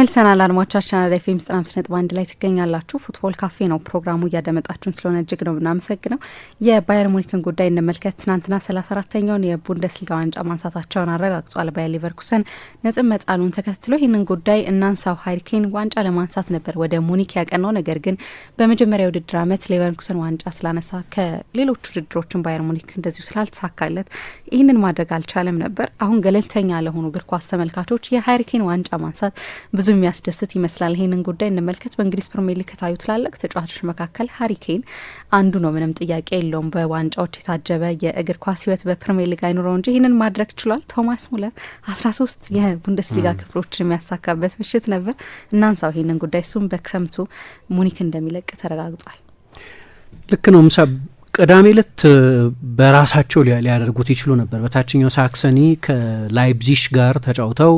ተመልሰናል አድማጮቻችን። አራዳ ኤፍ ኤም 95.1 ላይ ትገኛላችሁ። ፉትቦል ካፌ ነው ፕሮግራሙ። እያደመጣችሁን ስለሆነ እጅግ ነው እናመሰግነው። የባየር ሙኒክን ጉዳይ እንመልከት። ትናንትና 34ኛውን የቡንደስሊጋ ዋንጫ ማንሳታቸውን አረጋግጧል። ባየር ሊቨርኩሰን ነጥብ መጣሉን ተከትሎ ይህንን ጉዳይ እናንሳው። ሃሪ ኬን ዋንጫ ለማንሳት ነበር ወደ ሙኒክ ያቀናው። ነገር ግን በመጀመሪያ ውድድር ዓመት ሊቨርኩሰን ዋንጫ ስላነሳ ከሌሎች ውድድሮችን ባየር ሙኒክ እንደዚሁ ስላልተሳካለት ይህንን ማድረግ አልቻለም ነበር። አሁን ገለልተኛ ለሆኑ እግር ኳስ ተመልካቾች የሃሪ ኬን ዋንጫ ማንሳት ብዙ የሚያስደስት ይመስላል። ይህንን ጉዳይ እንመልከት። በእንግሊዝ ፕሪሚየር ሊግ ከታዩ ትላልቅ ተጫዋቾች መካከል ሃሪ ኬን አንዱ ነው። ምንም ጥያቄ የለውም። በዋንጫዎች የታጀበ የእግር ኳስ ሕይወት በፕሪሚየር ሊግ አይኖረው እንጂ ይህንን ማድረግ ችሏል። ቶማስ ሙለር 13 የቡንደስሊጋ ክብሮችን የሚያሳካበት ምሽት ነበር። እናንሳው ይህንን ጉዳይ። እሱም በክረምቱ ሙኒክ እንደሚለቅ ተረጋግጧል። ልክ ነው። ምሳ ቅዳሜ ዕለት በራሳቸው ሊያደርጉት ይችሉ ነበር። በታችኛው ሳክሰኒ ከላይፕዚሽ ጋር ተጫውተው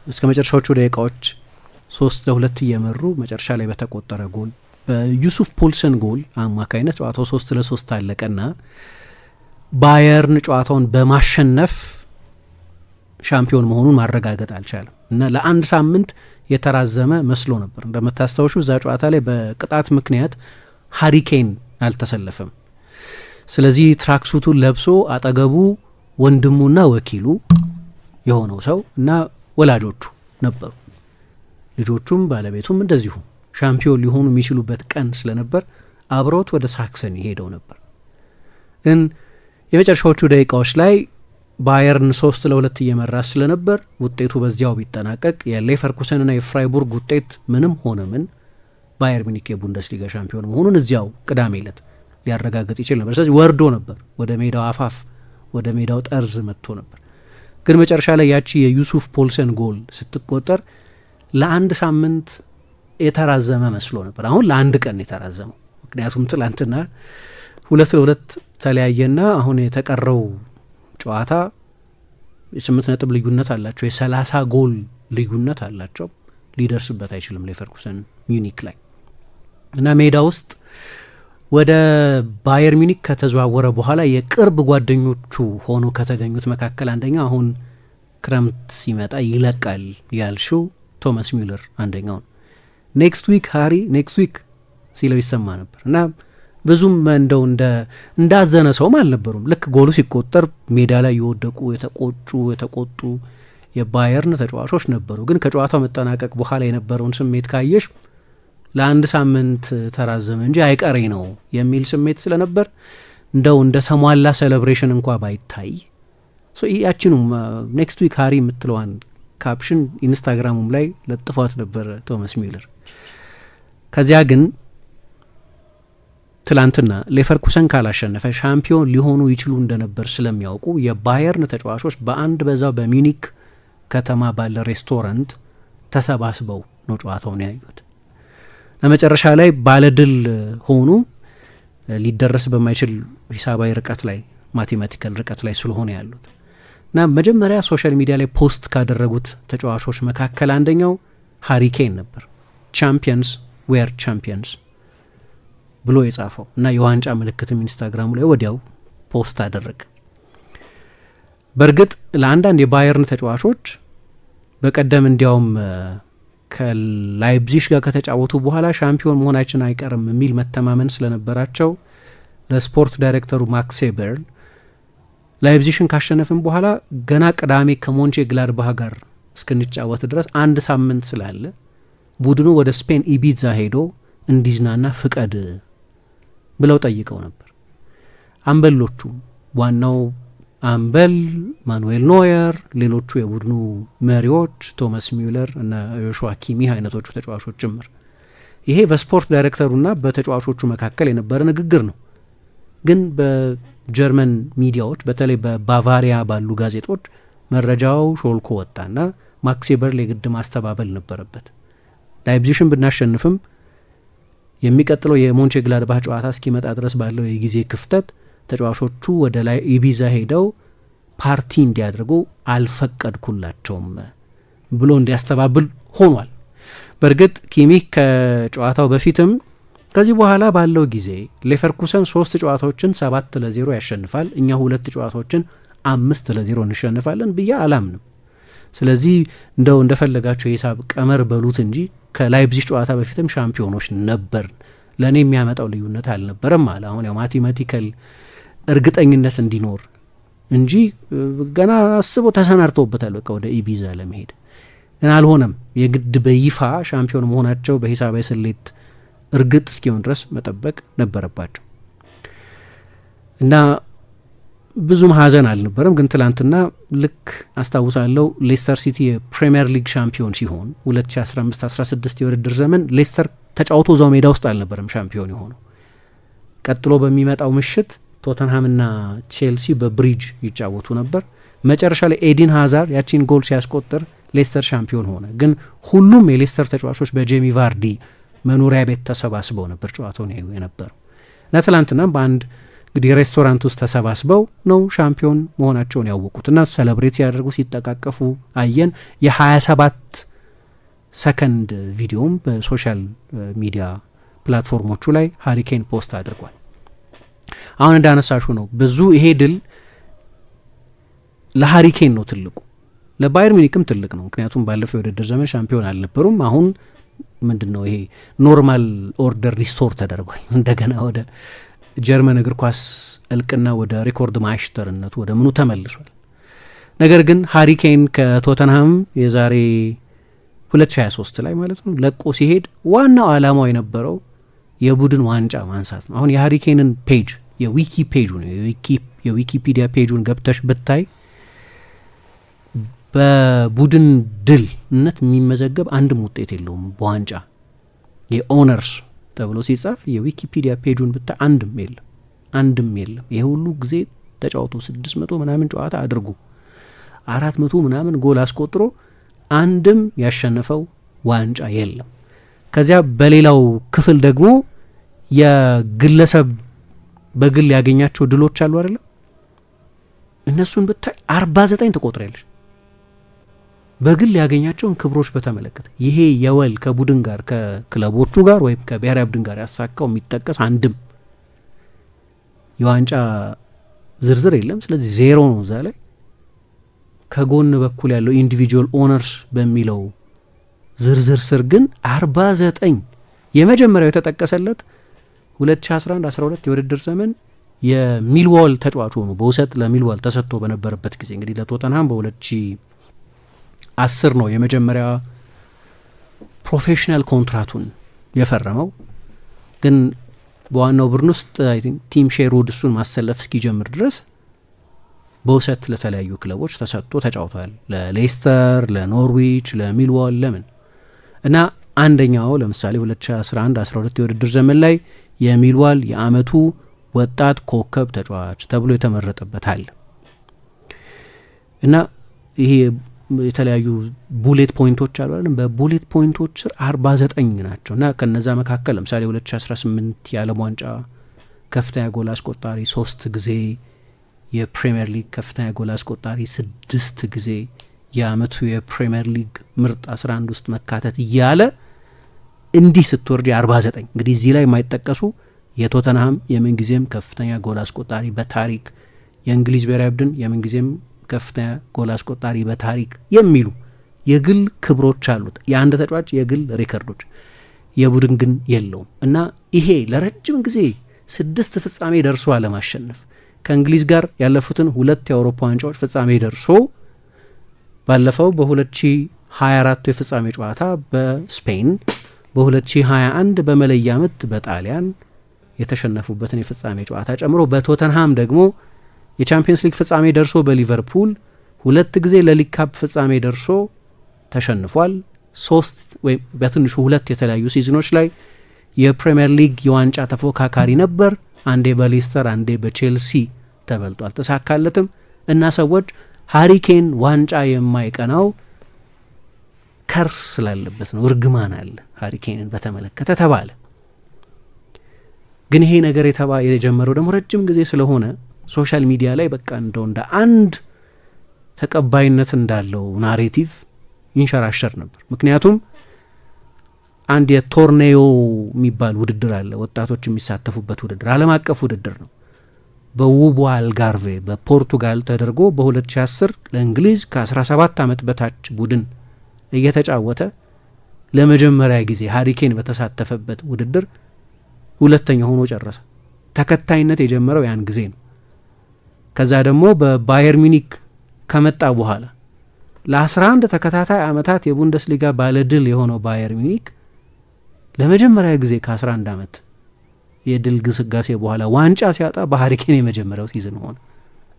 እስከ መጨረሻዎቹ ደቂቃዎች 3-2 እየመሩ መጨረሻ ላይ በተቆጠረ ጎል በዩሱፍ ፖልሰን ጎል አማካይነት ጨዋታው 3-3 አለቀና ባየርን ጨዋታውን በማሸነፍ ሻምፒዮን መሆኑን ማረጋገጥ አልቻለም እና ለአንድ ሳምንት የተራዘመ መስሎ ነበር። እንደምታስታውሹ እዛ ጨዋታ ላይ በቅጣት ምክንያት ሃሪ ኬን አልተሰለፈም። ስለዚህ ትራክሱቱን ለብሶ አጠገቡ ወንድሙና ወኪሉ የሆነው ሰው እና ወላጆቹ ነበሩ። ልጆቹም ባለቤቱም እንደዚሁ ሻምፒዮን ሊሆኑ የሚችሉበት ቀን ስለነበር አብረውት ወደ ሳክሰኒ ሄደው ነበር። ግን የመጨረሻዎቹ ደቂቃዎች ላይ ባየርን 3-2 እየመራ ስለነበር ውጤቱ በዚያው ቢጠናቀቅ የሌቨርኩሰንና የፍራይቡርግ ውጤት ምንም ሆነ ምን ባየር ሚኒክ የቡንደስሊጋ ሻምፒዮን መሆኑን እዚያው ቅዳሜ ዕለት ሊያረጋግጥ ይችል ነበር። ስለዚህ ወርዶ ነበር፣ ወደ ሜዳው አፋፍ ወደ ሜዳው ጠርዝ መጥቶ ነበር። ግን መጨረሻ ላይ ያቺ የዩሱፍ ፖልሰን ጎል ስትቆጠር ለአንድ ሳምንት የተራዘመ መስሎ ነበር። አሁን ለአንድ ቀን የተራዘመው፣ ምክንያቱም ትላንትና 2-2 ተለያየና አሁን የተቀረው ጨዋታ የ8 ነጥብ ልዩነት አላቸው፣ የ30 ጎል ልዩነት አላቸው። ሊደርስበት አይችልም ሌቨርኩሰን ሚዩኒክ ላይ እና ሜዳ ውስጥ ወደ ባየር ሚኒክ ከተዘዋወረ በኋላ የቅርብ ጓደኞቹ ሆኖ ከተገኙት መካከል አንደኛው አሁን ክረምት ሲመጣ ይለቃል ያልሽው ቶማስ ሚለር አንደኛው ነው። ኔክስት ዊክ ሃሪ ኔክስት ዊክ ሲለው ይሰማ ነበር እና ብዙም እንደው እንዳዘነ ሰውም አልነበሩም። ልክ ጎሉ ሲቆጠር ሜዳ ላይ የወደቁ የተቆጡ የባየርን ተጫዋቾች ነበሩ። ግን ከጨዋታው መጠናቀቅ በኋላ የነበረውን ስሜት ካየሽ ለአንድ ሳምንት ተራዘመ እንጂ አይቀሬ ነው የሚል ስሜት ስለነበር እንደው እንደ ተሟላ ሴሌብሬሽን እንኳ ባይታይ ያችኑም ኔክስት ዊክ ሃሪ የምትለዋን ካፕሽን ኢንስታግራሙም ላይ ለጥፏት ነበር ቶማስ ሚለር። ከዚያ ግን ትላንትና ሌቨርኩሰን ካላሸነፈ ሻምፒዮን ሊሆኑ ይችሉ እንደነበር ስለሚያውቁ የባየርን ተጫዋቾች በአንድ በዛው በሚኒክ ከተማ ባለ ሬስቶራንት ተሰባስበው ነው ጨዋታውን ያዩት። ለመጨረሻ ላይ ባለድል ሆኑ። ሊደረስ በማይችል ሂሳባዊ ርቀት ላይ ማቴማቲካል ርቀት ላይ ስለሆነ ያሉት እና መጀመሪያ ሶሻል ሚዲያ ላይ ፖስት ካደረጉት ተጫዋቾች መካከል አንደኛው ሃሪ ኬን ነበር። ቻምፒየንስ ዌር ቻምፒየንስ ብሎ የጻፈው እና የዋንጫ ምልክትም ኢንስታግራሙ ላይ ወዲያው ፖስት አደረገ። በእርግጥ ለአንዳንድ የባየርን ተጫዋቾች በቀደም እንዲያውም ከላይፕዚሽ ጋር ከተጫወቱ በኋላ ሻምፒዮን መሆናችን አይቀርም የሚል መተማመን ስለነበራቸው ለስፖርት ዳይሬክተሩ ማክስ ኤበርል ላይፕዚሽን ካሸነፍን በኋላ ገና ቅዳሜ ከሞንቼ ግላድባህ ጋር እስክንጫወት ድረስ አንድ ሳምንት ስላለ ቡድኑ ወደ ስፔን ኢቢዛ ሄዶ እንዲዝናና ፍቀድ ብለው ጠይቀው ነበር። አምበሎቹ ዋናው አምበል ማኑኤል ኖየር፣ ሌሎቹ የቡድኑ መሪዎች ቶማስ ሚለር እና ዮሹዋ ኪሚህ አይነቶቹ ተጫዋቾች ጭምር። ይሄ በስፖርት ዳይሬክተሩና በተጫዋቾቹ መካከል የነበረ ንግግር ነው። ግን በጀርመን ሚዲያዎች በተለይ በባቫሪያ ባሉ ጋዜጦች መረጃው ሾልኮ ወጣና ማክስ ኤበርል የግድ ማስተባበል ነበረበት። ላይፕዚሽን ብናሸንፍም የሚቀጥለው የሞንቼ ግላድባህ ጨዋታ እስኪመጣ ድረስ ባለው የጊዜ ክፍተት ተጫዋቾቹ ወደ ላይ ኢቢዛ ሄደው ፓርቲ እንዲያደርጉ አልፈቀድኩላቸውም ብሎ እንዲያስተባብል ሆኗል። በእርግጥ ኪሚህ ከጨዋታው በፊትም ከዚህ በኋላ ባለው ጊዜ ሌቨርኩሰን 3 ጨዋታዎችን 7-0 ያሸንፋል፣ እኛ 2 ጨዋታዎችን 5-0 እንሸንፋለን ብዬ አላምንም። ስለዚህ እንደው እንደፈለጋቸው የሂሳብ ቀመር በሉት እንጂ ከላይፕዚግ ጨዋታ በፊትም ሻምፒዮኖች ነበርን፣ ለእኔ የሚያመጣው ልዩነት አልነበረም አለ። አሁን ያው ማቴማቲካል እርግጠኝነት እንዲኖር እንጂ ገና አስቦ ተሰናድተውበታል በቃ ወደ ኢቢዛ ለመሄድ ግን አልሆነም። የግድ በይፋ ሻምፒዮን መሆናቸው በሂሳባዊ ስሌት እርግጥ እስኪሆን ድረስ መጠበቅ ነበረባቸው እና ብዙም ሀዘን አልነበረም። ግን ትላንትና ልክ አስታውሳለሁ ሌስተር ሲቲ የፕሪሚየር ሊግ ሻምፒዮን ሲሆን 2015-16 የውድድር ዘመን ሌስተር ተጫውቶ እዛው ሜዳ ውስጥ አልነበረም ሻምፒዮን የሆነው። ቀጥሎ በሚመጣው ምሽት ቶተንሃምና ቼልሲ በብሪጅ ይጫወቱ ነበር። መጨረሻ ላይ ኤዲን ሃዛርድ ያቺን ጎል ሲያስቆጥር ሌስተር ሻምፒዮን ሆነ። ግን ሁሉም የሌስተር ተጫዋቾች በጄሚ ቫርዲ መኖሪያ ቤት ተሰባስበው ነበር ጨዋታውን ያዩ የነበረው እና ትላንትናም በአንድ እንግዲህ ሬስቶራንት ውስጥ ተሰባስበው ነው ሻምፒዮን መሆናቸውን ያወቁት እና ሴሌብሬት ሲያደርጉ ሲጠቃቀፉ አየን። የ27 ሰከንድ ቪዲዮም በሶሻል ሚዲያ ፕላትፎርሞቹ ላይ ሃሪኬን ፖስት አድርጓል። አሁን እንዳነሳሹ ነው ብዙ ይሄ ድል ለሃሪኬን ነው ትልቁ፣ ለባየር ሚኒክም ትልቅ ነው። ምክንያቱም ባለፈው የውድድር ዘመን ሻምፒዮን አልነበሩም። አሁን ምንድን ነው ይሄ ኖርማል ኦርደር ሪስቶር ተደርጓል። እንደገና ወደ ጀርመን እግር ኳስ እልቅና ወደ ሪኮርድ ማሽተርነቱ ወደ ምኑ ተመልሷል። ነገር ግን ሃሪኬን ከቶተንሃም የዛሬ 2023 ላይ ማለት ነው ለቆ ሲሄድ ዋናው ዓላማው የነበረው የቡድን ዋንጫ ማንሳት ነው። አሁን የሃሪኬንን ፔጅ የዊኪ ፔጁን የዊኪፒዲያ ፔጁን ገብተሽ ብታይ በቡድን ድልነት የሚመዘገብ አንድም ውጤት የለውም በዋንጫ የኦነርስ ተብሎ ሲጻፍ የዊኪፒዲያ ፔጁን ብታይ አንድም የለም። ይሄ ሁሉ ጊዜ ተጫውቶ 600 ምናምን ጨዋታ አድርጎ 400 ምናምን ጎል አስቆጥሮ አንድም ያሸነፈው ዋንጫ የለም። ከዚያ በሌላው ክፍል ደግሞ የግለሰብ በግል ያገኛቸው ድሎች አሉ አይደለም፣ እነሱን ብታይ 49 ተቆጥረያለሽ። በግል ያገኛቸውን ክብሮች በተመለከተ ይሄ የወል ከቡድን ጋር ከክለቦቹ ጋር ወይም ከብሔራዊ ቡድን ጋር ያሳካው የሚጠቀስ አንድም የዋንጫ ዝርዝር የለም። ስለዚህ ዜሮ ነው እዛ ላይ። ከጎን በኩል ያለው ኢንዲቪጁዋል ኦነርስ በሚለው ዝርዝር ስር ግን 49 የመጀመሪያው የተጠቀሰለት 2011-12 የውድድር ዘመን የሚልዋል ተጫዋች ሆኖ በውሰት ለሚልዋል ተሰጥቶ በነበረበት ጊዜ እንግዲህ ለቶተንሃም በ2010 ነው የመጀመሪያ ፕሮፌሽናል ኮንትራቱን የፈረመው። ግን በዋናው ቡድን ውስጥ ቲም ሼርውድ እሱን ማሰለፍ እስኪጀምር ድረስ በውሰት ለተለያዩ ክለቦች ተሰጥቶ ተጫውተዋል። ለሌስተር፣ ለኖርዊች፣ ለሚልዋል ለምን እና አንደኛው ለምሳሌ 2011-12 የውድድር ዘመን ላይ የሚልዋል የአመቱ ወጣት ኮከብ ተጫዋች ተብሎ የተመረጠበት አለ እና ይሄ የተለያዩ ቡሌት ፖይንቶች አሉ አይደል? በቡሌት ፖይንቶች ስር 49 ናቸው እና ከነዛ መካከል ለምሳሌ 2018 የዓለም ዋንጫ ከፍተኛ ጎል አስቆጣሪ 3 ጊዜ፣ የፕሪሚየር ሊግ ከፍተኛ ጎል አስቆጣሪ 6 ጊዜ፣ የአመቱ የፕሪሚየር ሊግ ምርጥ 11 ውስጥ መካተት እያለ እንዲህ ስትወርድ 49 እንግዲህ እዚህ ላይ የማይጠቀሱ የቶተንሃም የምንጊዜም ከፍተኛ ጎል አስቆጣሪ በታሪክ የእንግሊዝ ብሔራዊ ቡድን የምንጊዜም ከፍተኛ ጎል አስቆጣሪ በታሪክ የሚሉ የግል ክብሮች አሉት። የአንድ ተጫዋች የግል ሪከርዶች፣ የቡድን ግን የለውም እና ይሄ ለረጅም ጊዜ 6 ፍጻሜ ደርሶ አለማሸነፍ ከእንግሊዝ ጋር ያለፉትን 2 የአውሮፓ ዋንጫዎች ፍጻሜ ደርሶ ባለፈው በ2024 የፍጻሜ ጨዋታ በስፔን በ2021 በመለያ ምት በጣሊያን የተሸነፉበትን የፍጻሜ ጨዋታ ጨምሮ በቶተንሃም ደግሞ የቻምፒየንስ ሊግ ፍጻሜ ደርሶ በሊቨርፑል 2 ጊዜ ለሊግ ካፕ ፍጻሜ ደርሶ ተሸንፏል። 3 ወይም በትንሹ 2 የተለያዩ ሲዝኖች ላይ የፕሪሚየር ሊግ የዋንጫ ተፎካካሪ ነበር። አንዴ በሌስተር አንዴ በቼልሲ ተበልጦ አልተሳካለትም እና ሰዎች ሃሪኬን ዋንጫ የማይቀናው ከርስ ስላለበት ነው፣ እርግማን አለ ሃሪኬንን በተመለከተ ተባለ። ግን ይሄ ነገር የጀመረው ደግሞ ረጅም ጊዜ ስለሆነ ሶሻል ሚዲያ ላይ በቃ እንደው እንደ አንድ ተቀባይነት እንዳለው ናሬቲቭ ይንሸራሸር ነበር። ምክንያቱም አንድ የቶርኔዮ የሚባል ውድድር አለ፣ ወጣቶች የሚሳተፉበት ውድድር፣ ዓለም አቀፍ ውድድር ነው። በውቡ አልጋርቬ በፖርቱጋል ተደርጎ በ2010 ለእንግሊዝ ከ17 ዓመት በታች ቡድን እየተጫወተ ለመጀመሪያ ጊዜ ሃሪኬን በተሳተፈበት ውድድር ሁለተኛ ሆኖ ጨረሰ። ተከታይነት የጀመረው ያን ጊዜ ነው። ከዛ ደግሞ በባየር ሚኒክ ከመጣ በኋላ ለ11 ተከታታይ ዓመታት የቡንደስሊጋ ባለድል የሆነው ባየር ሚኒክ ለመጀመሪያ ጊዜ ከ11 ዓመት የድል ግስጋሴ በኋላ ዋንጫ ሲያጣ በሃሪኬን የመጀመሪያው ሲዝን ሆነ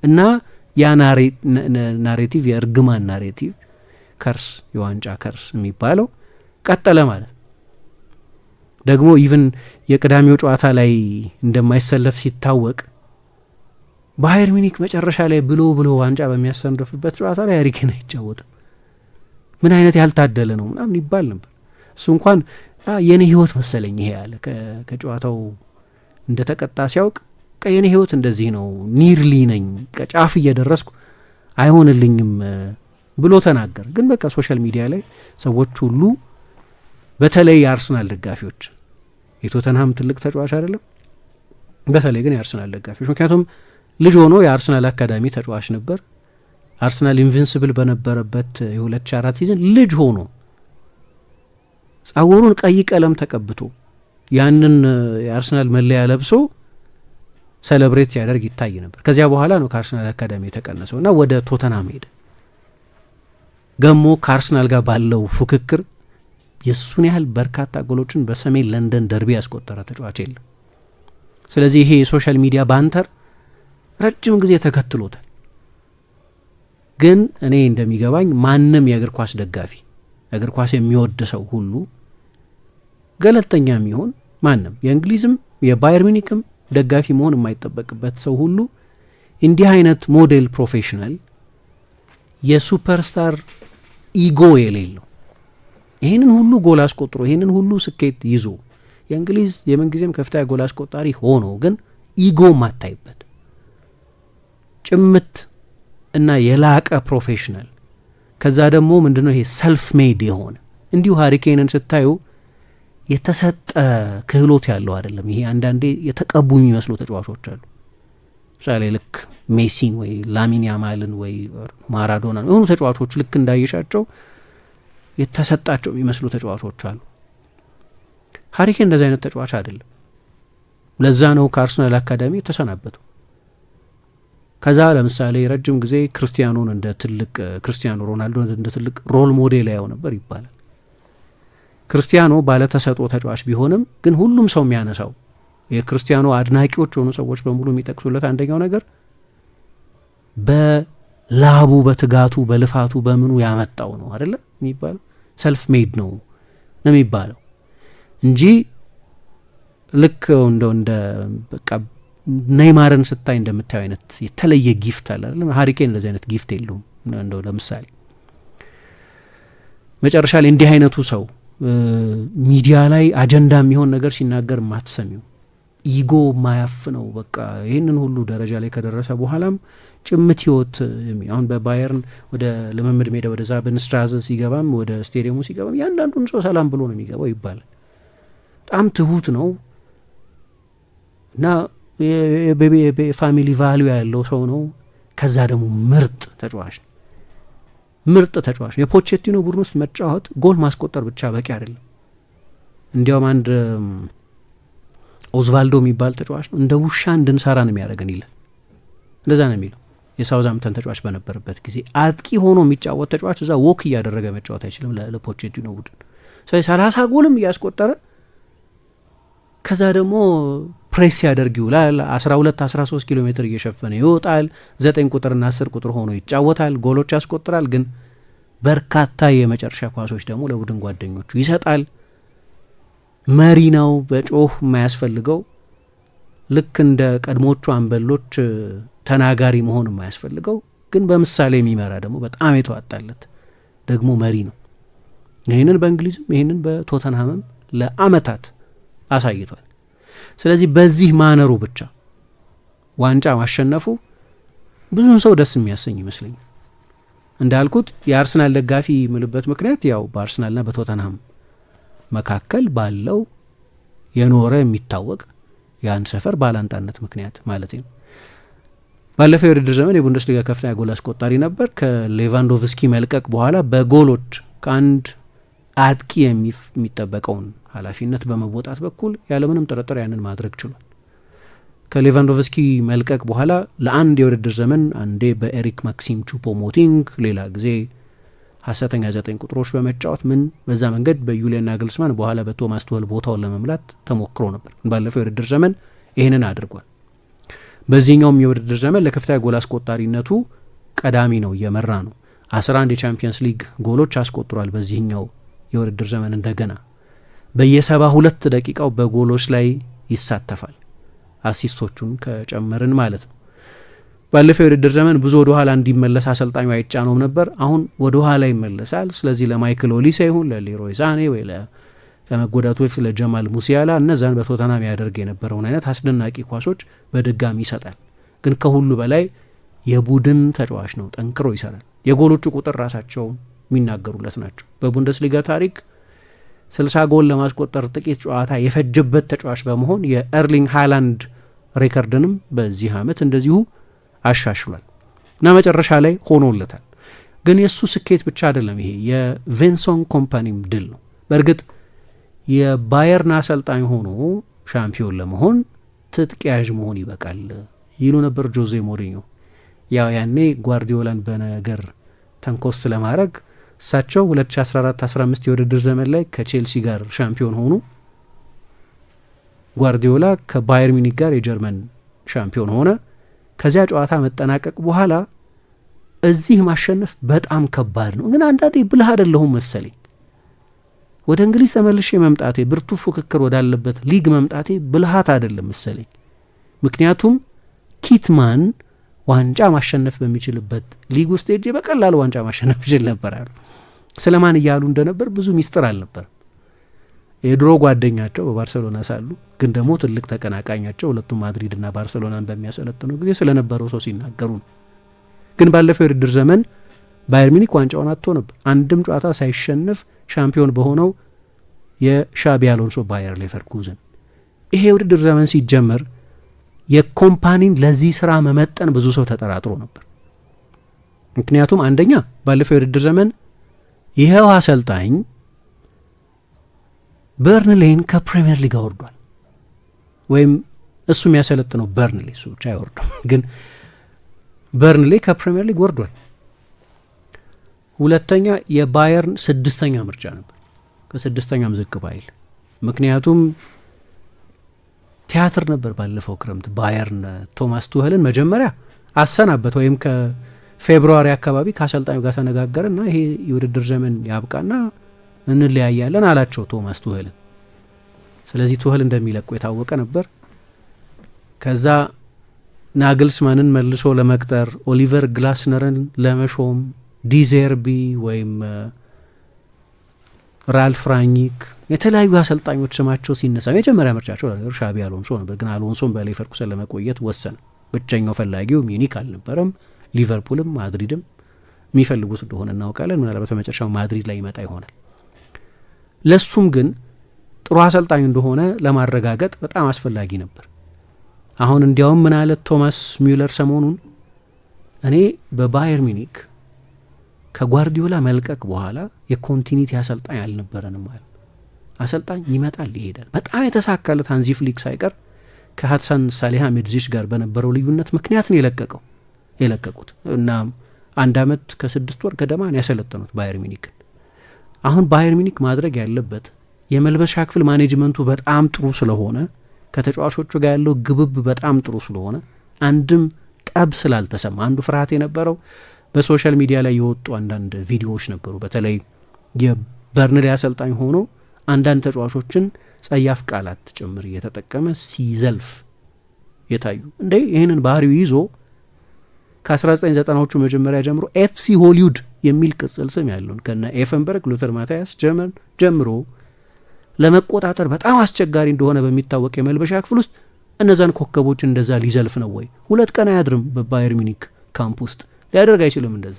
እና ያ ናሬቲቭ የእርግማን ናሬቲቭ ከርስ የዋንጫ ከርስ የሚባለው ቀጠለ ማለት ደግሞ ኢቭን የቅዳሜው ጨዋታ ላይ እንደማይሰለፍ ሲታወቅ ባየር ሚኒክ መጨረሻ ላይ ብሎ ዋንጫ በሚያሰንድፍበት ጨዋታ ላይ ሃሪኬን አይጫወትም። ምን አይነት ያልታደለ ነው ምናምን ይባል ነበር። እሱ እንኳን የኔ ህይወት መሰለኝ ይሄ ያለ ከጨዋታው እንደተቀጣ ሲያውቅ የኔ ህይወት እንደዚህ ነው፣ ኒርሊ ነኝ፣ ጫፍ እየደረስኩ አይሆንልኝም ብሎ ተናገር። ግን በቃ ሶሻል ሚዲያ ላይ ሰዎች ሁሉ በተለይ የአርሰናል ደጋፊዎች፣ የቶተንሃም ትልቅ ተጫዋች አይደለም፣ በተለይ ግን የአርሰናል ደጋፊዎች ምክንያቱም ልጅ ሆኖ የአርሰናል አካዳሚ ተጫዋች ነበር። አርሰናል ኢንቪንስብል በነበረበት የ2004 ሲዝን ልጅ ሆኖ ጸጉሩን ቀይ ቀለም ተቀብቶ ያንን የአርሰናል መለያ ለብሶ ሴሌብሬት ሲያደርግ ይታይ ነበር። ከዚያ በኋላ ነው ከአርሰናል አካዳሚ የተቀነሰው እና ወደ ቶተንሃም ሄደ። ገሞ ከአርሰናል ጋር ባለው ፉክክር የሱን ያህል በርካታ ጎሎችን በሰሜን ለንደን ደርቢ ያስቆጠረ ተጫዋች የለም። ስለዚህ ይሄ የሶሻል ሚዲያ ባንተር ረጅም ጊዜ ተከትሎታል። ግን እኔ እንደሚገባኝ ማንም የእግር ኳስ ደጋፊ እግር ኳስ የሚወድ ሰው ሁሉ ገለልተኛ የሚሆን ማንም የእንግሊዝም የባየር ሚኒክም ደጋፊ መሆን የማይጠበቅበት ሰው ሁሉ እንዲህ አይነት ሞዴል ፕሮፌሽናል የሱፐርስታር ኢጎ የሌለው ይህንን ሁሉ ጎል አስቆጥሮ ይህንን ሁሉ ስኬት ይዞ የእንግሊዝ የምንጊዜም ከፍተኛ ጎል አስቆጣሪ ሆኖ ግን ኢጎ ማታይበት ጭምት እና የላቀ ፕሮፌሽናል ከዛ ደግሞ ምንድነው ይሄ ሰልፍ ሜድ የሆነ እንዲሁ ሃሪኬንን ስታዩ የተሰጠ ክህሎት ያለው አይደለም። ይሄ አንዳንዴ የተቀቡ የሚመስሉ ተጫዋቾች አሉ። ምሳሌ ልክ ሜሲን ወይ ላሚን ያማልን ወይ ማራዶና የሆኑ ተጫዋቾች ልክ እንዳየሻቸው የተሰጣቸው የሚመስሉ ተጫዋቾች አሉ። ሃሪኬን እንደዚህ አይነት ተጫዋች አይደለም። ለዛ ነው ከአርሰናል አካዳሚ የተሰናበተው። ከዛ ለምሳሌ ረጅም ጊዜ ክርስቲያኖን እንደ ትልቅ ክርስቲያኖ ሮናልዶ እንደ ትልቅ ሮል ሞዴል ያው ነበር ይባላል። ክርስቲያኖ ባለተሰጥኦ ተጫዋች ቢሆንም ግን ሁሉም ሰው የሚያነሳው የክርስቲያኖ አድናቂዎች የሆኑ ሰዎች በሙሉ የሚጠቅሱለት አንደኛው ነገር በላቡ በትጋቱ በልፋቱ በምኑ ያመጣው ነው አይደለ የሚባለው። ሰልፍ ሜድ ነው የሚባለው እንጂ ልክ እንደ በቃ ኔይማርን ስታይ እንደምታየው አይነት የተለየ ጊፍት አለ አይደል? ሃሪኬን እንደዚህ አይነት ጊፍት የለውም። እንደው ለምሳሌ መጨረሻ ላይ እንዲህ አይነቱ ሰው ሚዲያ ላይ አጀንዳ የሚሆን ነገር ሲናገር ማትሰሚው ኢጎ ማያፍነው በቃ ይህንን ሁሉ ደረጃ ላይ ከደረሰ በኋላም ጭምት ህይወት አሁን በባየርን ወደ ልምምድ ሜዳ ወደዛ በንስትራዝ ሲገባም ወደ ስቴዲየሙ ሲገባም ያንዳንዱን ሰው ሰላም ብሎ ነው የሚገባው ይባላል። በጣም ትሁት ነው እና የፋሚሊ ቫሊዩ ያለው ሰው ነው። ከዛ ደግሞ ምርጥ ተጫዋች ነው። ምርጥ ተጫዋች የፖቼቲኖ ቡድን ውስጥ መጫወት ጎል ማስቆጠር ብቻ በቂ አይደለም። እንዲያውም አንድ ኦዝቫልዶ የሚባል ተጫዋች ነው እንደ ውሻ እንድንሰራ ነው የሚያደርገን ይላል። እንደዛ ነው የሚለው። የሳውዛምፕተን ተጫዋች በነበረበት ጊዜ አጥቂ ሆኖ የሚጫወት ተጫዋች እዛ ወክ እያደረገ መጫወት አይችልም ለፖቼቲኖ ቡድን። ስለዚህ 30 ጎልም እያስቆጠረ ከዛ ደግሞ ፕሬስ ያደርግ ይውላል። 12-13 ኪሎ ሜትር እየሸፈነ ይወጣል። 9 ቁጥርና 10 ቁጥር ሆኖ ይጫወታል። ጎሎች ያስቆጥራል። ግን በርካታ የመጨረሻ ኳሶች ደግሞ ለቡድን ጓደኞቹ ይሰጣል። መሪ ነው። በጮህ የማያስፈልገው ልክ እንደ ቀድሞቹ አንበሎች ተናጋሪ መሆን የማያስፈልገው ግን በምሳሌ የሚመራ ደግሞ በጣም የተዋጣለት ደግሞ መሪ ነው። ይህንን በእንግሊዝም ይህንን በቶተንሃምም ለአመታት አሳይቷል። ስለዚህ በዚህ ማነሩ ብቻ ዋንጫ ማሸነፉ ብዙን ሰው ደስ የሚያሰኝ ይመስለኛል። እንዳልኩት የአርሰናል ደጋፊ ምልበት ምክንያት ያው በአርሰናልና በቶተንሃም መካከል ባለው የኖረ የሚታወቅ የአንድ ሰፈር ባላንጣነት ምክንያት ማለት ነው። ባለፈው የውድድር ዘመን የቡንደስሊጋ ከፍተኛ ጎል አስቆጣሪ ነበር። ከሌቫንዶቭስኪ መልቀቅ በኋላ በጎሎች ከአንድ አጥቂ የሚጠበቀውን ኃላፊነት በመወጣት በኩል ያለምንም ጥርጥር ያንን ማድረግ ችሏል። ከሌቫንዶቭስኪ መልቀቅ በኋላ ለአንድ የውድድር ዘመን አንዴ በኤሪክ ማክሲም ቹፖሞቲንግ ሌላ ጊዜ ሀሰተኛ 9 ቁጥሮች በመጫወት በዛ መንገድ በዩሊያን ናግልስማን በኋላ በቶማስ ቱኸል ቦታውን ለመምላት ተሞክሮ ነበር። ባለፈው የውድድር ዘመን ይህንን አድርጓል። በዚህኛውም የውድድር ዘመን ለከፍተኛ ጎል አስቆጣሪነቱ ቀዳሚ ነው፣ እየመራ ነው። 11 የቻምፒየንስ ሊግ ጎሎች አስቆጥሯል። በዚህኛው የውድድር ዘመን እንደገና በየ72 ደቂቃው በጎሎች ላይ ይሳተፋል፣ አሲስቶቹን ከጨመርን ማለት ነው። ባለፈው የውድድር ዘመን ብዙ ወደ ኋላ እንዲመለስ አሰልጣኙ አይጫነውም ነበር። አሁን ወደ ኋላ ይመለሳል። ስለዚህ ለማይክል ኦሊሴ ይሁን ለሌሮይ ዛኔ ወይ ከመጎዳቱ በፊት ለጀማል ሙሲያላ እነዛን በቶተናም ያደርግ የነበረውን አይነት አስደናቂ ኳሶች በድጋሚ ይሰጣል። ግን ከሁሉ በላይ የቡድን ተጫዋች ነው፣ ጠንክሮ ይሰራል። የጎሎቹ ቁጥር ራሳቸው የሚናገሩለት ናቸው። በቡንደስሊጋ ታሪክ 60 ጎል ለማስቆጠር ጥቂት ጨዋታ የፈጀበት ተጫዋች በመሆን የኤርሊንግ ሃላንድ ሬከርድንም በዚህ ዓመት እንደዚሁ አሻሽሏል እና መጨረሻ ላይ ሆኖለታል። ግን የእሱ ስኬት ብቻ አይደለም፣ ይሄ የቬንሶን ኮምፓኒም ድል ነው። በእርግጥ የባየርን አሰልጣኝ ሆኖ ሻምፒዮን ለመሆን ትጥቅ ያዥ መሆን ይበቃል ይሉ ነበር ጆዜ ሞሪኞ። ያው ያኔ ጓርዲዮላን በነገር ተንኮስ ለማድረግ እሳቸው 2014-15 የውድድር ዘመን ላይ ከቼልሲ ጋር ሻምፒዮን ሆኑ። ጓርዲዮላ ከባየር ሚኒክ ጋር የጀርመን ሻምፒዮን ሆነ። ከዚያ ጨዋታ መጠናቀቅ በኋላ እዚህ ማሸነፍ በጣም ከባድ ነው፣ ግን አንዳንዴ ብልህ አይደለሁም መሰለኝ፣ ወደ እንግሊዝ ተመልሼ መምጣቴ፣ ብርቱ ፉክክር ወዳለበት ሊግ መምጣቴ ብልሃት አይደለም መሰለኝ። ምክንያቱም ኪትማን ዋንጫ ማሸነፍ በሚችልበት ሊግ ውስጥ ሄጄ በቀላሉ ዋንጫ ማሸነፍ ይችል ነበር አሉ። ስለማን እያሉ እንደነበር ብዙ ሚስጥር አልነበርም። የድሮ ጓደኛቸው በባርሰሎና ሳሉ ግን ደግሞ ትልቅ ተቀናቃኛቸው ሁለቱም ማድሪድና ባርሰሎናን በሚያሰለጥኑ ጊዜ ስለነበረው ሰው ሲናገሩ ነው። ግን ባለፈው የውድድር ዘመን ባየር ሚኒክ ዋንጫውን አጥቶ ነበር። አንድም ጨዋታ ሳይሸነፍ ሻምፒዮን በሆነው የሻቢ አሎንሶ ባየር ሌቨርኩዘን። ይሄ የውድድር ዘመን ሲጀመር የኮምፓኒን ለዚህ ስራ መመጠን ብዙ ሰው ተጠራጥሮ ነበር። ምክንያቱም አንደኛ ባለፈው የውድድር ዘመን ይሄው አሰልጣኝ በርንሌን ከፕሪሚየር ሊግ አወርዷል። ወይም እሱ የሚያሰለጥነው በርንሌ፣ እሱ ብቻ አይወርዱም፣ ግን በርንሌ ከፕሪሚየር ሊግ ወርዷል። ሁለተኛ የባየርን 6ኛ ምርጫ ነበር፣ ከ6ኛም ዝቅ ባይል። ምክንያቱም ቲያትር ነበር ባለፈው ክረምት። ባየርን ቶማስ ቱኸልን መጀመሪያ አሰናበት፣ ወይም ከፌብሩዋሪ አካባቢ ከአሰልጣኙ ጋር ተነጋገርና ይሄ የውድድር ዘመን ያብቃና እንለያያለን አላቸው ቶማስ ቱኸልን። ስለዚህ ቱኸል እንደሚለቁ የታወቀ ነበር። ከዛ ናግልስማንን መልሶ ለመቅጠር ኦሊቨር ግላስነርን ለመሾም ዲዘርቢ ወይም ራልፍ ራኒክ የተለያዩ አሰልጣኞች ስማቸው ሲነሳ የመጀመሪያ ምርጫቸው ለነገሩ ሻቢ አሎንሶ ነበር። ግን አሎንሶን በሌቨርኩሰን ለመቆየት ወሰነ። ብቸኛው ፈላጊው ሚኒክ አልነበረም። ሊቨርፑልም ማድሪድም የሚፈልጉት እንደሆነ እናውቃለን። ምናልባት በመጨረሻው ማድሪድ ላይ ይመጣ ይሆናል። ለሱም ግን ጥሩ አሰልጣኝ እንደሆነ ለማረጋገጥ በጣም አስፈላጊ ነበር። አሁን እንዲያውም ምን አለ ቶማስ ሚውለር ሰሞኑን፣ እኔ በባየር ሚኒክ ከጓርዲዮላ መልቀቅ በኋላ የኮንቲኒቲ አሰልጣኝ አልነበረንም ማለት። አሰልጣኝ ይመጣል ይሄዳል። በጣም የተሳካለት ሃንዚ ፍሊክ ሳይቀር ከሀሳን ሳሊሃሚድዚች ጋር በነበረው ልዩነት ምክንያት ነው የለቀቁት እና 1 ዓመት ከ6 ወር ገደማ ነው ያሰለጠኑት ባየር ሚኒክን። አሁን ባየር ሚኒክ ማድረግ ያለበት የመልበሻ ክፍል ማኔጅመንቱ በጣም ጥሩ ስለሆነ፣ ከተጫዋቾቹ ጋር ያለው ግብብ በጣም ጥሩ ስለሆነ፣ አንድም ጠብ ስላልተሰማ፣ አንዱ ፍርሃት የነበረው በሶሻል ሚዲያ ላይ የወጡ አንዳንድ ቪዲዮዎች ነበሩ። በተለይ የበርንሌ አሰልጣኝ ሆኖ አንዳንድ ተጫዋቾችን ጸያፍ ቃላት ጭምር እየተጠቀመ ሲዘልፍ የታዩ እንዴ ይህንን ባህሪው ይዞ ከ1990ዎቹ መጀመሪያ ጀምሮ ኤፍሲ ሆሊውድ የሚል ቅጽል ስም ያለውን ከነ ኤፈንበርግ፣ ሉተር ማታያስ ጀምሮ ለመቆጣጠር በጣም አስቸጋሪ እንደሆነ በሚታወቅ የመልበሻ ክፍል ውስጥ እነዛን ኮከቦች እንደዛ ሊዘልፍ ነው ወይ? 2 ቀን አያድርም በባየር ሚኒክ ካምፕ ውስጥ ሊያደርግ አይችልም። እንደዛ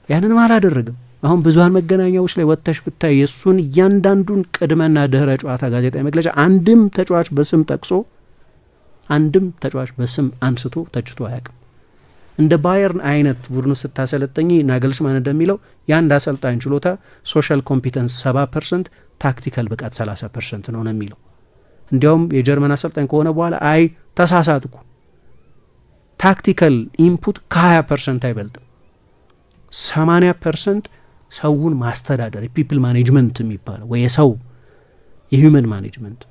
ያንንም አላደረግም። አሁን ብዙሃን መገናኛዎች ላይ ወጥተሽ ብታይ የእሱን እያንዳንዱን ቅድመና ድህረ ጨዋታ ጋዜጣዊ መግለጫ አንድም ተጫዋች በስም ጠቅሶ አንድም ተጫዋች በስም አንስቶ ተችቶ አያውቅም። እንደ ባየርን አይነት ቡድኑ ስታሰለጠኝ ናግልስማን እንደሚለው የአንድ አሰልጣኝ ችሎታ ሶሻል ኮምፒተንስ 70%፣ ታክቲካል ብቃት 30% ነው የሚለው። እንዲያውም የጀርመን አሰልጣኝ ከሆነ በኋላ አይ ተሳሳትኩ፣ ታክቲካል ኢንፑት ከ20% አይበልጥም፣ 80% ሰውን ማስተዳደር የፒፕል ማኔጅመንት የሚባለው ወይ የሰው የሂውመን ማኔጅመንት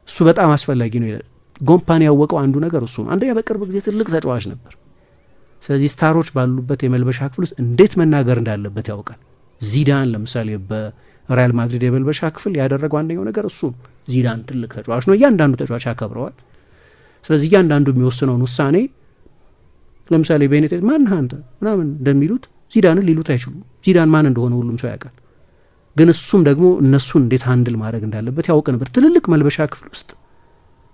እሱ በጣም አስፈላጊ ነው ይላል። ኮምፓኒ ያወቀው አንዱ ነገር እሱ ነው። አንደኛ በቅርብ ጊዜ ትልቅ ተጫዋች ነበር። ስለዚህ ስታሮች ባሉበት የመልበሻ ክፍል ውስጥ እንዴት መናገር እንዳለበት ያውቃል። ዚዳን ለምሳሌ በሪያል ማድሪድ የመልበሻ ክፍል ያደረገው አንደኛው ነገር እሱ ነው። ዚዳን ትልቅ ተጫዋች ነው፣ እያንዳንዱ ተጫዋች ያከብረዋል። ስለዚህ እያንዳንዱ የሚወስነውን ውሳኔ ለምሳሌ ቤኔቴዝ ማን አንተ ምናምን እንደሚሉት ዚዳንን ሊሉት አይችሉም። ዚዳን ማን እንደሆነ ሁሉም ሰው ያውቃል። ግን እሱም ደግሞ እነሱን እንዴት ሃንድል ማድረግ እንዳለበት ያውቅ ነበር። ትልልቅ መልበሻ ክፍል ውስጥ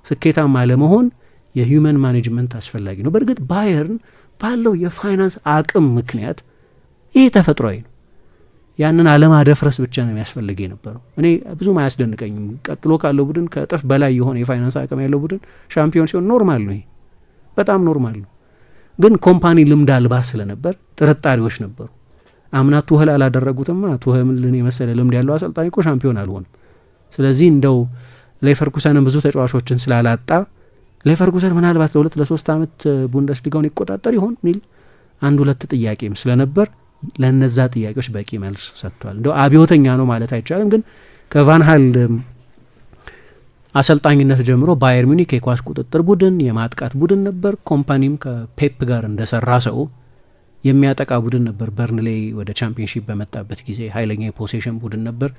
ስኬታማ ለመሆን የሂውመን ማኔጅመንት አስፈላጊ ነው። በእርግጥ ባየርን ባለው የፋይናንስ አቅም ምክንያት ይህ ተፈጥሯዊ ነው። ያንን አለማደፍረስ ብቻ ነው የሚያስፈልግ የነበረው። እኔ ብዙም አያስደንቀኝም። ቀጥሎ ካለው ቡድን ከእጥፍ በላይ የሆነ የፋይናንስ አቅም ያለው ቡድን ሻምፒዮን ሲሆን ኖርማል ነው። ይሄ በጣም ኖርማል ነው። ግን ኮምፓኒ ልምድ አልባ ስለነበር ጥርጣሬዎች ነበሩ። አምና ቱህል አላደረጉትማ። ቱህልን የመሰለ ልምድ ያለው አሰልጣኝ እኮ ሻምፒዮን አልሆንም። ስለዚህ እንደው ሌቨርኩሰንን ብዙ ተጫዋቾችን ስላላጣ ሌቨርኩሰን ምናልባት ለ2-3 ዓመት ቡንደስሊጋውን ይቆጣጠር ይሆን ሚል 1-2 ጥያቄም ስለነበር ለነዛ ጥያቄዎች በቂ መልስ ሰጥቷል። እንደው አብዮተኛ ነው ማለት አይቻልም፣ ግን ከቫንሃል አሰልጣኝነት ጀምሮ ባየር ሚኒክ የኳስ ቁጥጥር ቡድን የማጥቃት ቡድን ነበር። ኮምፓኒም ከፔፕ ጋር እንደሰራ ሰው የሚያጠቃ ቡድን ነበር። በርንሌይ ወደ ቻምፒየንሺፕ በመጣበት ጊዜ ኃይለኛ የፖሴሽን ቡድን ነበር።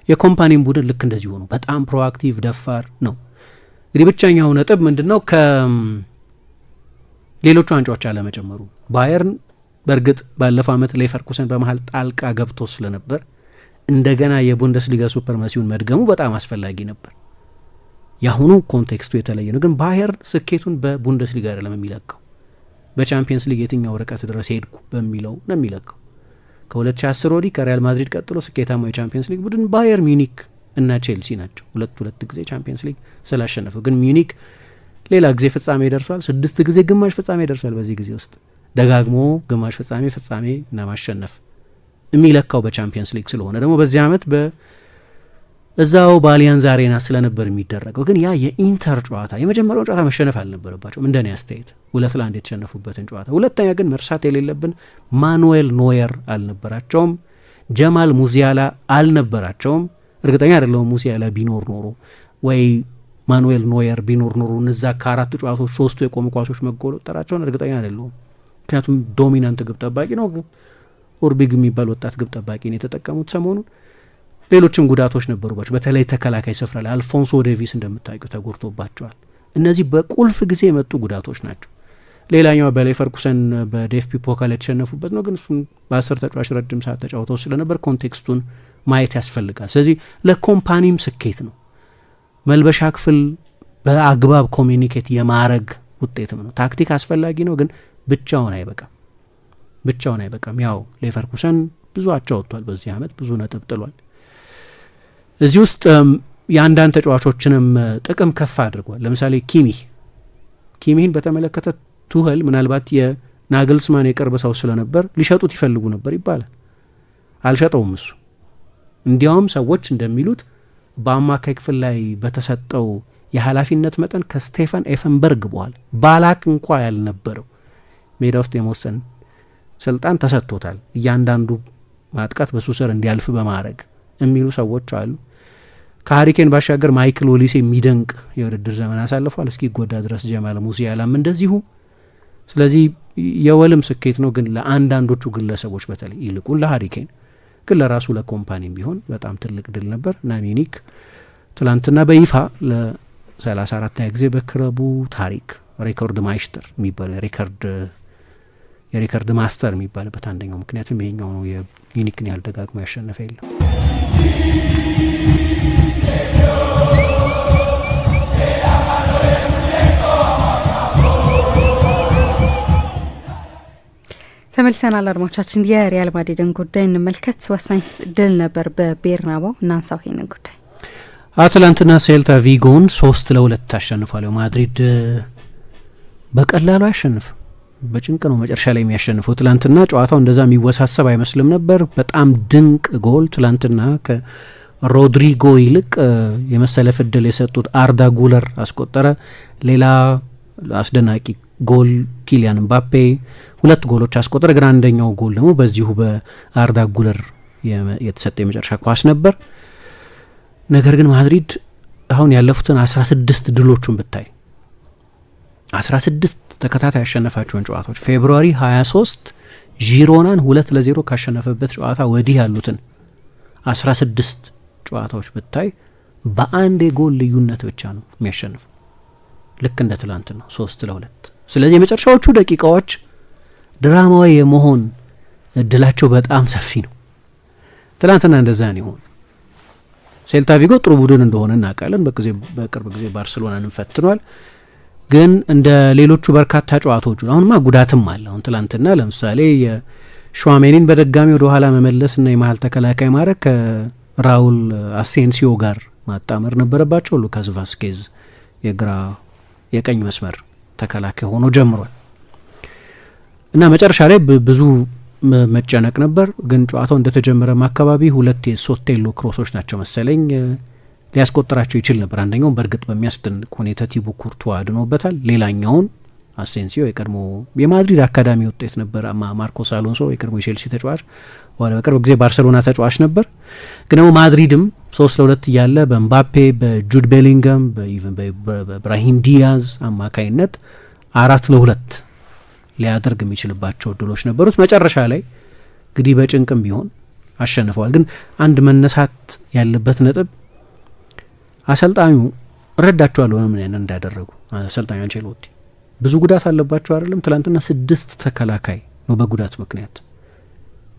የኮምፓኒም ቡድን ልክ እንደዚህ ሆኑ፣ በጣም ፕሮአክቲቭ ደፋር ነው። እንግዲህ ብቸኛው ነጥብ ምንድነው? ከሌሎቹ ዋንጫዎች አለመጨመሩ። ባየርን በእርግጥ ባለፈው ዓመት ሌቨርኩሰን በመሀል ጣልቃ ገብቶ ስለነበር እንደገና የቡንደስሊጋ ሱፐርማሲውን መድገሙ በጣም አስፈላጊ ነበር። የአሁኑ ኮንቴክስቱ የተለየ ነው። ግን ባየርን ስኬቱን በቡንደስሊጋ አይደለም የሚለካው፣ በቻምፒየንስ ሊግ የትኛው ርቀት ድረስ ሄድኩ በሚለው ነው የሚለካው። ከ2010 ወዲህ ከሪያል ማድሪድ ቀጥሎ ስኬታማ የቻምፒየንስ ሊግ ቡድን ባየር ሚኒክ እና ቼልሲ ናቸው። ሁለት ጊዜ ቻምፒየንስ ሊግ ስላሸነፈው። ግን ሚኒክ ሌላ ጊዜ ፍጻሜ ደርሷል፣ 6 ጊዜ ግማሽ ፍጻሜ ደርሷል። በዚህ ጊዜ ውስጥ ደጋግሞ ግማሽ ፍጻሜ እና ማሸነፍ የሚለካው በቻምፒየንስ ሊግ ስለሆነ ደግሞ በዚህ ዓመት እዛው በአሊያንዝ አሬና ስለነበር የሚደረገው። ግን ያ የኢንተር ጨዋታ የመጀመሪያውን ጨዋታ መሸነፍ አልነበረባቸውም እንደኔ አስተያየት፣ 2-1 የተሸነፉበትን ጨዋታ። ሁለተኛ ግን መርሳት የሌለብን ማኑዌል ኖየር አልነበራቸውም፣ ጀማል ሙዚያላ አልነበራቸውም። እርግጠኛ አይደለሁም ሙሲያላ ቢኖር ኖሮ ወይ ማኑዌል ኖየር ቢኖር ኖሮ እነዛ ከ4 ጨዋታዎች 3 የቆሙ ኳሶች መቆጠራቸውን እርግጠኛ አይደለሁም። ምክንያቱም ዶሚናንት ግብ ጠባቂ ነው። ኦርቢግ የሚባል ወጣት ግብ ጠባቂ ነው የተጠቀሙት ሰሞኑን። ሌሎችም ጉዳቶች ነበሩባቸው። በተለይ ተከላካይ ስፍራ ላይ አልፎንሶ ዴቪስ እንደምታውቂው ተጎድቶባቸዋል። እነዚህ በቁልፍ ጊዜ የመጡ ጉዳቶች ናቸው። ሌላኛው በሌቨርኩሰን በዴፍፒ ፖካል የተሸነፉበት ነው። ግን እሱም በ10 ተጫዋች ረጅም ሰዓት ተጫውተው ስለነበር ኮንቴክስቱን ማየት ያስፈልጋል። ስለዚህ ለኮምፓኒም ስኬት ነው። መልበሻ ክፍል በአግባብ ኮሚኒኬት የማረግ ውጤትም ነው። ታክቲክ አስፈላጊ ነው፣ ግን ብቻውን አይበቃም። ያው ሌቨርኩሰን ብዙ አቻ ወጥቷል። በዚህ ዓመት ብዙ ነጥብ ጥሏል። እዚህ ውስጥ የአንዳንድ ተጫዋቾችንም ጥቅም ከፍ አድርጓል። ለምሳሌ ኪሚህን በተመለከተ ቱህል ምናልባት የናግልስማን የቅርብ ሰው ስለነበር ሊሸጡት ይፈልጉ ነበር ይባላል። አልሸጠውም እሱ። እንዲያውም ሰዎች እንደሚሉት በአማካይ ክፍል ላይ በተሰጠው የኃላፊነት መጠን ከስቴፋን ኤፈንበርግ በኋላ ባላክ እንኳ ያልነበረው ሜዳ ውስጥ የመወሰን ስልጣን ተሰጥቶታል። እያንዳንዱ ማጥቃት በሱ ስር እንዲያልፍ በማድረግ የሚሉ ሰዎች አሉ። ከሀሪኬን ባሻገር ማይክል ኦሊሴ የሚደንቅ የውድድር ዘመን አሳልፏል፣ እስኪጎዳ ድረስ። ጀማል ሙሲያላም እንደዚሁ። ስለዚህ የወልም ስኬት ነው፣ ግን ለአንዳንዶቹ ግለሰቦች በተለይ ይልቁን ለሀሪኬን ግን ለራሱ ለኮምፓኒም ቢሆን በጣም ትልቅ ድል ነበር እና ሚኒክ ትላንትና በይፋ ለ34ኛ ጊዜ በክለቡ ታሪክ ሬኮርድ ማይስተር የሚባለው የሪከርድ ማስተር የሚባልበት አንደኛው ምክንያትም ይሄኛው ነው። የሚኒክን ያህል ደጋግሞ ያሸነፈ የለም። ተመልሰናል አድማጮቻችን። የሪያል ማድሪድን ጉዳይ እንመልከት። ወሳኝ ድል ነበር በቤርናባው። እናንሳው ይሄንን ጉዳይ። አትላንትና ሴልታ ቪጎን 3-2 አሸንፏል። ማድሪድ በቀላሉ አያሸንፍም። በጭንቅ ነው መጨረሻ ላይ የሚያሸንፈው። ትላንትና ጨዋታው እንደዛ የሚወሳሰብ አይመስልም ነበር። በጣም ድንቅ ጎል ትላንትና ከሮድሪጎ ይልቅ የመሰለፍ እድል የሰጡት አርዳ ጉለር አስቆጠረ። ሌላ አስደናቂ ጎል ኪሊያን ምባፔ 2 ጎሎች አስቆጠረ። ግን አንደኛው ጎል ደግሞ በዚሁ በአርዳ ጉለር የተሰጠ የመጨረሻ ኳስ ነበር። ነገር ግን ማድሪድ አሁን ያለፉትን 16 ድሎቹን ብታይ 16 ተከታታይ ያሸነፋቸውን ጨዋታዎች ፌብሩዋሪ 23 ዢሮናን 2-0 ካሸነፈበት ጨዋታ ወዲህ ያሉትን 16 ጨዋታዎች ብታይ በአንድ የጎል ልዩነት ብቻ ነው የሚያሸንፈው። ልክ እንደ ትላንት ነው 3-2። ስለዚህ የመጨረሻዎቹ ደቂቃዎች ድራማዊ የመሆን እድላቸው በጣም ሰፊ ነው። ትላንትና እንደዛ ነው ይሆን። ሴልታ ቪጎ ጥሩ ቡድን እንደሆነ እናውቃለን። በቅርብ ጊዜ ባርሴሎናን ፈትኗል። ግን እንደ ሌሎቹ በርካታ ጨዋታዎቹ አሁንማ ጉዳትም አለ። አሁን ትላንትና ለምሳሌ የሹዋሜኒን በድጋሚ ወደ ኋላ መመለስና የመሀል ተከላካይ ማድረግ ከራውል አሴንሲዮ ጋር ማጣመር ነበረባቸው። ሉካስ ቫስኬዝ የቀኝ መስመር ተከላካይ ሆኖ ጀምሯል እና መጨረሻ ላይ ብዙ መጨነቅ ነበር። ግን ጨዋታው እንደተጀመረም አካባቢ 2 የሶቴሎ ክሮሶች ናቸው መሰለኝ ሊያስቆጥራቸው ይችል ነበር። አንደኛውን በእርግጥ በሚያስደንቅ ሁኔታ ቲቡ ኩርቱ አድኖበታል። ሌላኛውን አሴንሲዮ የቀድሞ የማድሪድ አካዳሚ ውጤት ነበር። ማርኮስ አሎንሶ የቀድሞ የቼልሲ ተጫዋች በኋላ በቅርብ ጊዜ ባርሴሎና ተጫዋች ነበር። ግን ደግሞ ማድሪድም 3-2 እያለ በምባፔ በጁድ ቤሊንገም በብራሂም ዲያዝ አማካይነት 4-2 ሊያደርግ የሚችልባቸው እድሎች ነበሩት። መጨረሻ ላይ እንግዲህ በጭንቅም ቢሆን አሸንፈዋል። ግን አንድ መነሳት ያለበት ነጥብ አሰልጣኙ እረዳቸዋለሁ ምን አይነት እንዳደረጉ። አሰልጣኙ አንቼሎቲ ብዙ ጉዳት አለባቸው አይደለም። ትላንትና 6 ተከላካይ ነው በጉዳት ምክንያት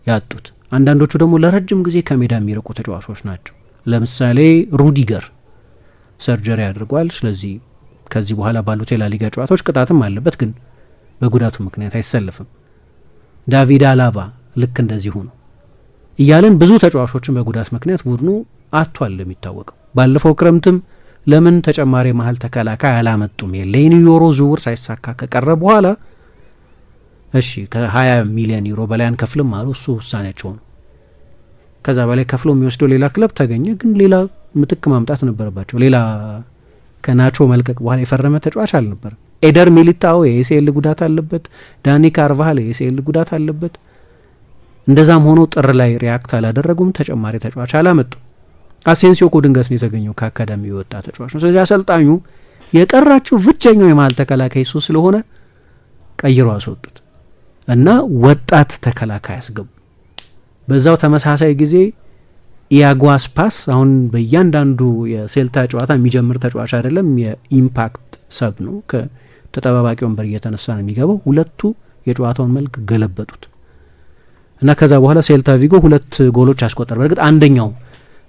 ያጡት። አንዳንዶቹ ደግሞ ለረጅም ጊዜ ከሜዳ የሚርቁ ተጫዋቾች ናቸው። ለምሳሌ ሩዲገር ሰርጀሪ አድርጓል። ስለዚህ ከዚህ በኋላ ባሉት የላሊጋ ጨዋታዎች ቅጣትም አለበት፣ ግን በጉዳቱ ምክንያት አይሰልፍም። ዳቪድ አላባ ልክ እንደዚሁ ነው እያለን ብዙ ተጫዋቾችን በጉዳት ምክንያት ቡድኑ አጥቷል። የሚታወቀው ባለፈው ክረምትም ለምን ተጨማሪ መሀል ተከላካይ አላመጡም? የሌኒ ዮሮ ዝውውር ሳይሳካ ከቀረ በኋላ እሺ ከ20 ሚሊዮን ዩሮ በላይ አንከፍልም አሉ። እሱ ውሳኔያቸው ነው። ከዛ በላይ ከፍሎ የሚወስደው ሌላ ክለብ ተገኘ። ግን ሌላ ምትክ ማምጣት ነበረባቸው። ሌላ ከናቾ መልቀቅ በኋላ የፈረመ ተጫዋች አልነበረም። ኤደር ሚሊታኦ የኤሲኤል ጉዳት አለበት። ዳኒ ካርቫሃል የኤሲኤል ጉዳት አለበት። እንደዛም ሆኖ ጥር ላይ ሪያክት አላደረጉም። ተጨማሪ ተጫዋች አላመጡም። አሴንሲዮ እኮ ድንገት ነው የተገኘው ከአካዳሚ የወጣ ተጫዋች ነው። ስለዚህ አሰልጣኙ የቀራቸው ብቸኛው የመሀል ተከላካይ እሱ ስለሆነ ቀይሮ አስወጡት እና ወጣት ተከላካይ አስገቡ። በዛው ተመሳሳይ ጊዜ ኢያጎ አስፓስ አሁን በእያንዳንዱ የሴልታ ጨዋታ የሚጀምር ተጫዋች አይደለም፣ የኢምፓክት ሰብ ነው። ከተጠባባቂ ወንበር እየተነሳ ነው የሚገባው። ሁለቱ የጨዋታውን መልክ ገለበጡት እና ከዛ በኋላ ሴልታ ቪጎ 2 ጎሎች አስቆጠረ። በእርግጥ አንደኛው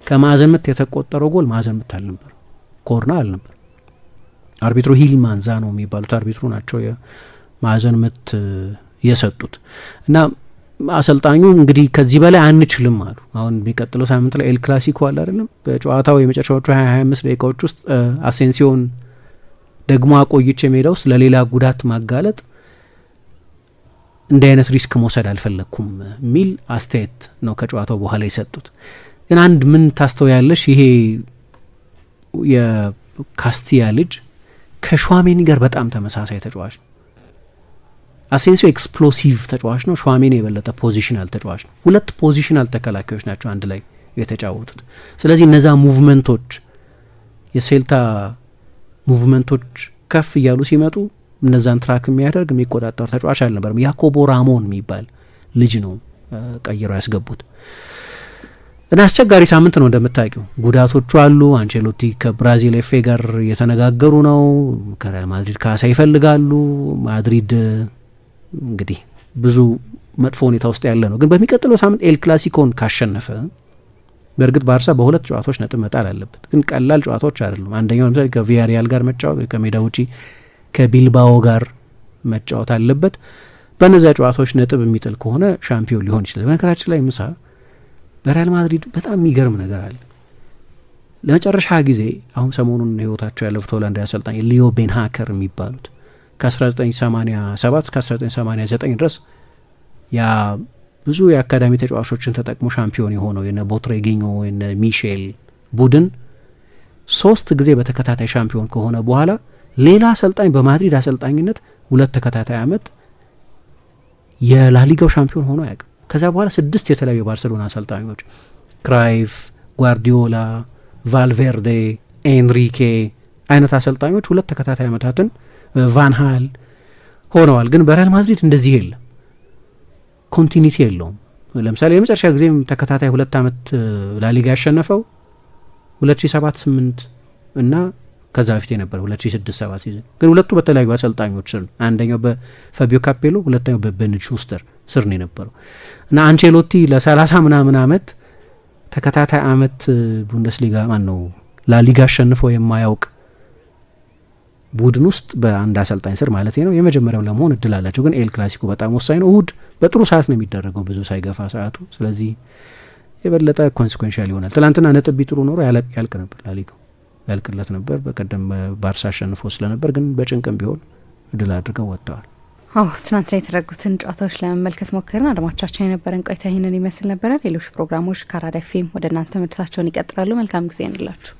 ከማዕዘን ምት የተቆጠረው ጎል ማዕዘን ምት አልነበር፣ ኮርና አልነበር። አርቢትሩ ሂልማን ዛኖ የሚባሉት አርቢትሩ ናቸው የማዕዘን ምት የሰጡት እና አሰልጣኙ እንግዲህ ከዚህ በላይ አንችልም አሉ። አሁን የሚቀጥለው ሳምንት ላይ ኤል ክላሲኮ አለ አይደለም። በጨዋታው የመጨረሻዎቹ 25 ደቂቃዎች ውስጥ አሴንሲዮን ደግሞ አቆይቼ ሜዳ ውስጥ ለሌላ ጉዳት ማጋለጥ እንዲህ አይነት ሪስክ መውሰድ አልፈለግኩም የሚል አስተያየት ነው ከጨዋታው በኋላ የሰጡት። ግን አንድ ምን ታስተውያለሽ? ይሄ የካስቲያ ልጅ ከሹዋሜኒ ጋር በጣም ተመሳሳይ ተጫዋች ነው። አሴንሲዮ ኤክስፕሎሲቭ ተጫዋች ነው። ሹዋሜኒ የበለጠ ፖዚሽናል ተጫዋች ነው። 2 ፖዚሽናል ተከላካዮች ናቸው አንድ ላይ የተጫወቱት። ስለዚህ እነዛ ሙቭመንቶች የሴልታ ሙቭመንቶች ከፍ እያሉ ሲመጡ እነዛን ትራክ የሚያደርግ የሚቆጣጠር ተጫዋች አልነበርም። ያኮቦ ራሞን የሚባል ልጅ ነው ቀይረው ያስገቡት እና አስቸጋሪ ሳምንት ነው እንደምታውቂው። ጉዳቶቹ አሉ። አንቼሎቲ ከብራዚል ኤፌ ጋር እየተነጋገሩ ነው። ከሪያል ማድሪድ ካሳ ይፈልጋሉ። ማድሪድ እንግዲህ ብዙ መጥፎ ሁኔታ ውስጥ ያለ ነው። ግን በሚቀጥለው ሳምንት ኤል ክላሲኮን ካሸነፈ በእርግጥ ባርሳ በ2 ጨዋታዎች ነጥብ መጣል አለበት። ግን ቀላል ጨዋታዎች አይደሉም። አንደኛው ለምሳሌ ከቪያሪያል ጋር መጫወት፣ ከሜዳ ውጪ ከቢልባኦ ጋር መጫወት አለበት። በእነዚያ ጨዋታዎች ነጥብ የሚጥል ከሆነ ሻምፒዮን ሊሆን ይችላል። በነገራችን ላይ ምሳ በሪያል ማድሪድ በጣም የሚገርም ነገር አለ። ለመጨረሻ ጊዜ አሁን ሰሞኑን ህይወታቸው ያለፉት ሆላንዳዊ አሰልጣኝ ሊዮ ቤንሃከር የሚባሉት ከ1987 እስከ 1989 ድረስ ያ ብዙ የአካዳሚ ተጫዋቾችን ተጠቅሞ ሻምፒዮን የሆነው የነ ቦትሬጊኞ የነ ሚሼል ቡድን 3 ጊዜ በተከታታይ ሻምፒዮን ከሆነ በኋላ ሌላ አሰልጣኝ በማድሪድ አሰልጣኝነት 2 ተከታታይ አመት የላሊጋው ሻምፒዮን ሆኖ አያውቅም። ከዛ በኋላ 6 የተለያዩ የባርሴሎና አሰልጣኞች ክራይፍ፣ ጓርዲዮላ፣ ቫልቬርዴ፣ ኤንሪኬ አይነት አሰልጣኞች 2 ተከታታይ አመታትን ቫንሃል ሆነዋል። ግን በሪያል ማድሪድ እንደዚህ የለም፣ ኮንቲኒቲ የለውም። ለምሳሌ የመጨረሻ ጊዜም ተከታታይ 2 አመት ላሊጋ ያሸነፈው 2007-8 እና ከዛ በፊት የነበረው 2006-7 ሲዝን ግን ሁለቱ በተለያዩ አሰልጣኞች ስር ነው። አንደኛው በፋቢዮ ካፔሎ፣ ሁለተኛው በቤን ሹስተር ስር ነው የነበረው እና አንቼሎቲ ለ30 ምናምን አመት ተከታታይ አመት ቡንደስሊጋ ማን ነው ላሊጋ አሸንፎ የማያውቅ ቡድን ውስጥ በአንድ አሰልጣኝ ስር ማለት ነው የመጀመሪያው ለመሆን እድል አላቸው። ግን ኤል ክላሲኮ በጣም ወሳኝ ነው። እሁድ በጥሩ ሰዓት ነው የሚደረገው፣ ብዙ ሳይገፋ ሰዓቱ። ስለዚህ የበለጠ ኮንሲኩዌንሻል ይሆናል። ትላንትና ነጥብ ቢጥሩ ኖሮ ያልቅ ነበር፣ ላሊጋው ያልቅለት ነበር። በቀደም ባርሳ አሸንፎ ስለነበር ግን በጭንቅም ቢሆን እድል አድርገው ወጥተዋል። ትናንትና የተደረጉትን ጨዋታዎች ለመመልከት ሞከርን። አድማጮቻችን የነበረን ቆይታ ይህንን ይመስል ነበረ። ሌሎች ፕሮግራሞች ከአራዳ ኤፍ ኤም ወደ እናንተ መድረሳቸውን ይቀጥላሉ። መልካም ጊዜ እንላችሁ።